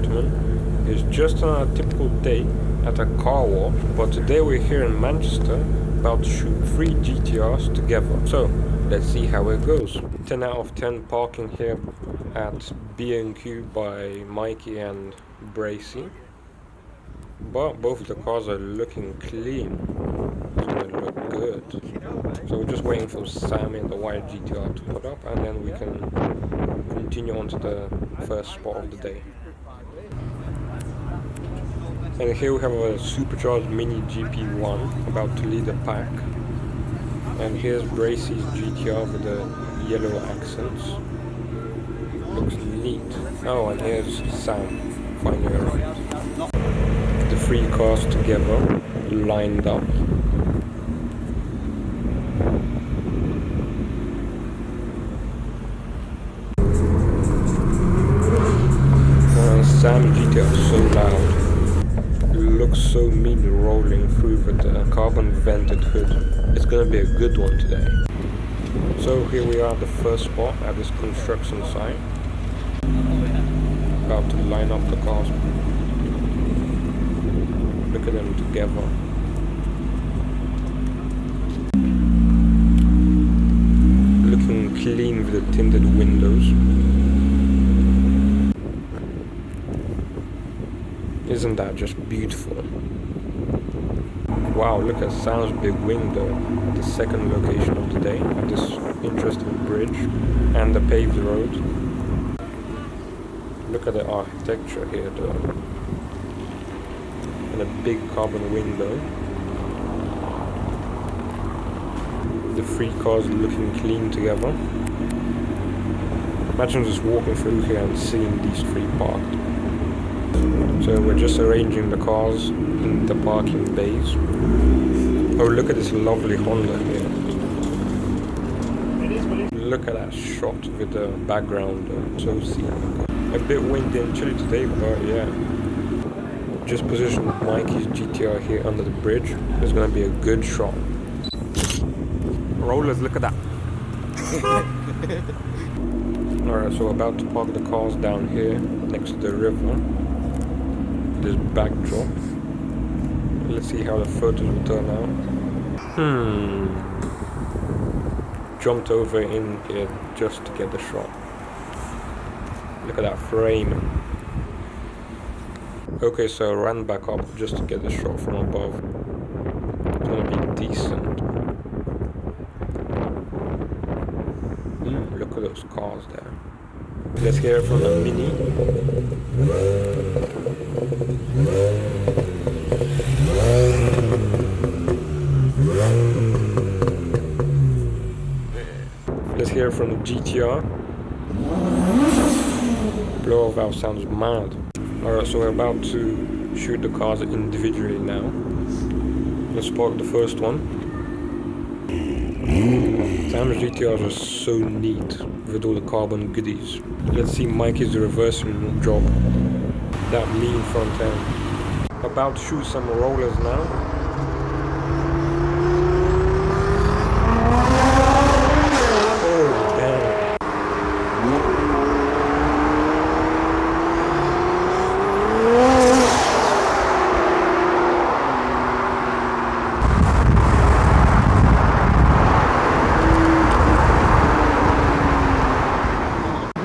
gentlemen. It's just a typical day at a car wash, but today we're here in Manchester about to shoot 3 GTRs together. So let's see how it goes. 10 out of 10 parking here at B&Q by Mikey and Bracy. But both of the cars are looking clean. It's gonna look good. So we're just waiting for Sam in the white GTR to put up, and then we can continue on to the first spot of the day. And here we have a supercharged Mini GP1 about to lead the pack. And here's Bracy's GTR with the yellow accents. Looks neat. Oh, and here's Sam finally arrived. The 3 cars together, lined up. Sam's GTR is so loud. It looks so mean rolling through with the carbon vented hood. It's gonna be a good one today. So here we are at the first spot at this construction site. About to line up the cars. Look at them together. Looking clean with the tinted windows. Isn't that just beautiful? Wow, look at Sam's big window at the second location of the day, at this interesting bridge and the paved road. Look at the architecture here though. And a big carbon window. The 3 cars looking clean together. Imagine just walking through here and seeing these 3 parked. So we're just arranging the cars in the parking bays. Oh, look at this lovely Honda here. Look at that shot with the background, so scenic. A bit windy and chilly today, but yeah. Just positioned Mikey's GTR here under the bridge. It's gonna be a good shot. Rollers, look at that. Alright, so about to park the cars down here next to the river. This backdrop. Let's see how the photos will turn out. Jumped over in here just to get the shot. Look at that frame. Okay, so I ran back up just to get the shot from above. It's gonna be decent. Look at those cars there. Let's hear it from the Mini. Let's hear it from the GTR. Blower valve sounds mad. Alright, so we're about to shoot the cars individually now. Let's park the first one. Sam's GTRs are so neat with all the carbon goodies. Let's see Mikey's reversing job. That mean front end. About to shoot some rollers now. Oh damn.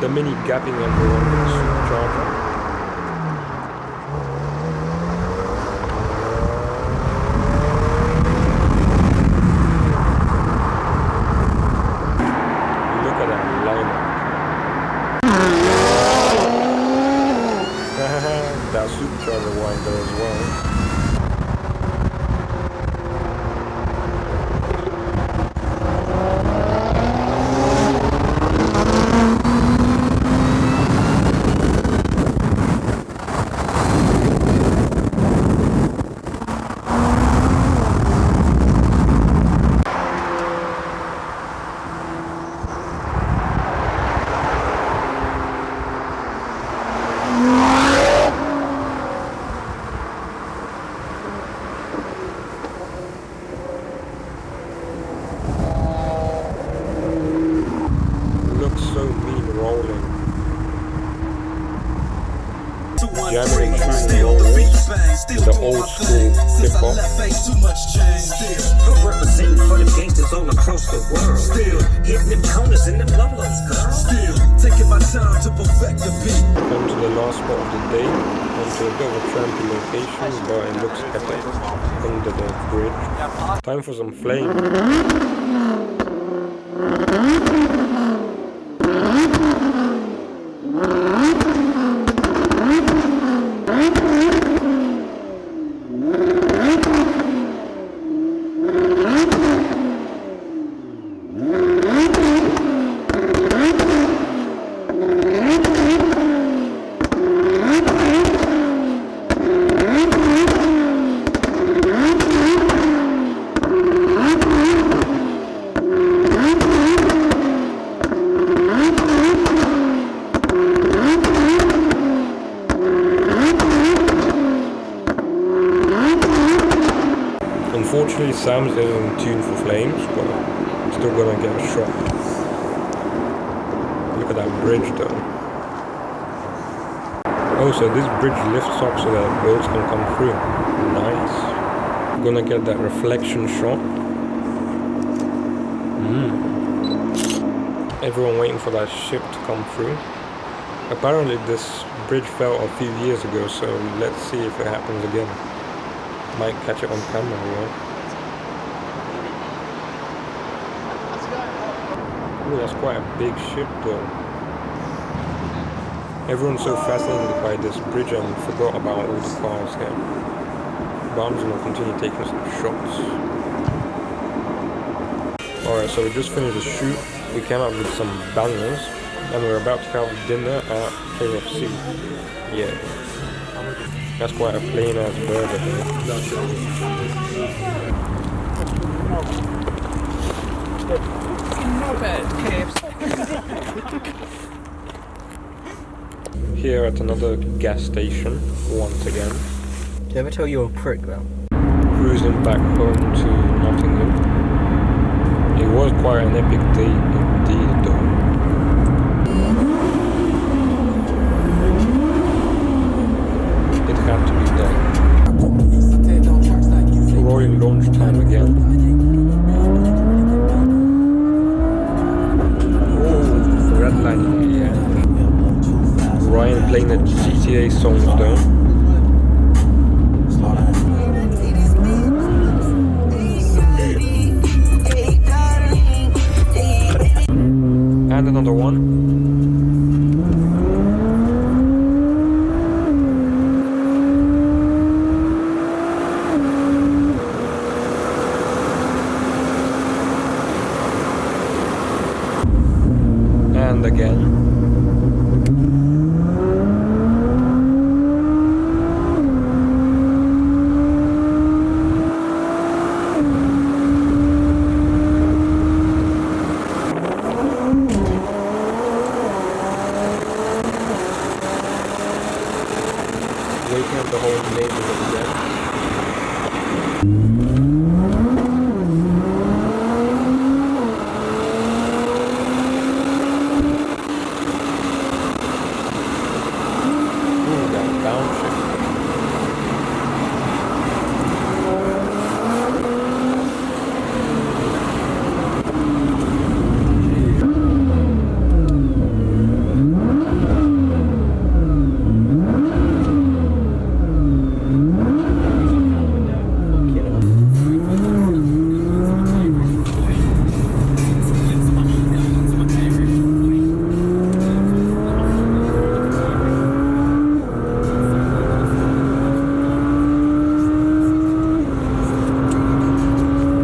The Mini gapping everyone with the supercharger. Look at that lineup. That supercharger winder as well. jamming and shooting the old school hip hop. Representing for the gangsters all across the world. Still hitting them corners and them lolos, girl. Still taking my time to perfect the beat. Come to the last spot of the day, onto a bit of a trampy location, but it looks epic under the bridge. Time for some flame. Unfortunately, Sam's isn't in tune for flames, but I'm still gonna get a shot. Look at that bridge though. Oh, so this bridge lifts up so that boats can come through. Nice. I'm gonna get that reflection shot. Everyone waiting for that ship to come through. Apparently this bridge fell a few years ago, so let's see if it happens again. Might catch it on camera, right? Ooh, that's quite a big ship though. Everyone's so fascinated by this bridge and forgot about all the cars here. But I'm just gonna continue taking some shots. Alright, so we just finished the shoot. We came up with some bangers and we're about to have dinner at KFC. Yeah. That's quite a plain ass burger here. Here at another gas station, once again. Did I ever tell you a prick though? Cruising back home to Nottingham. It was quite an epic day indeed though. It had to be done. Royal launch time again. Oh, red line, yeah. Ryan playing the GTA songs though. And another one. And again. Waking up the whole neighborhood again. Ooh, that downshift.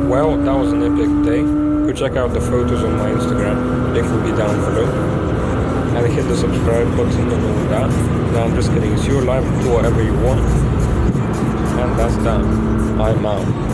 Well, that was an epic day. Go check out the photos on my Instagram, link will be down below. And hit the subscribe button and all that. No, I'm just kidding, it's your life, do whatever you want. And that's that. I'm out.